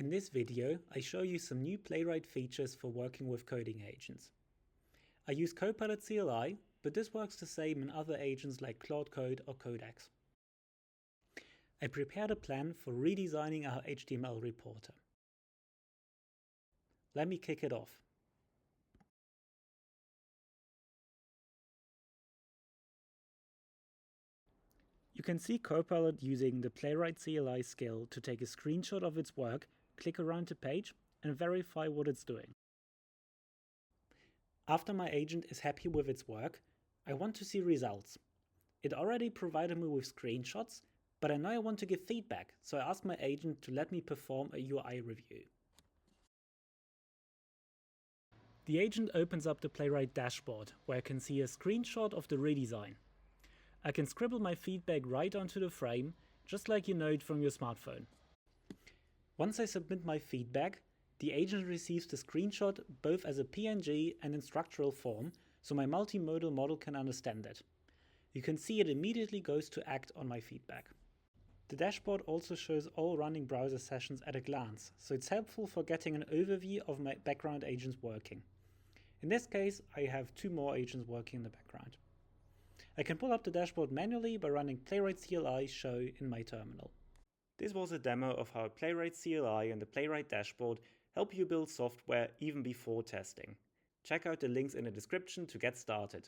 In this video, I show you some new Playwright features for working with coding agents. I use Copilot CLI, but this works the same in other agents like Claude Code or Codex. I prepared a plan for redesigning our HTML reporter. Let me kick it off. You can see Copilot using the Playwright CLI skill to take a screenshot of its work, click around the page, and verify what it's doing. After my agent is happy with its work, I want to see results. It already provided me with screenshots, but I know I want to give feedback, so I ask my agent to let me perform a UI review. The agent opens up the Playwright Dashboard, where I can see a screenshot of the redesign. I can scribble my feedback right onto the frame, just like you know it from your smartphone. Once I submit my feedback, the agent receives the screenshot both as a PNG and in structural form, so my multimodal model can understand it. You can see it immediately goes to act on my feedback. The dashboard also shows all running browser sessions at a glance, so it's helpful for getting an overview of my background agents working. In this case, I have 2 more agents working in the background. I can pull up the dashboard manually by running Playwright CLI show in my terminal. This was a demo of how Playwright CLI and the Playwright Dashboard help you build software even before testing. Check out the links in the description to get started.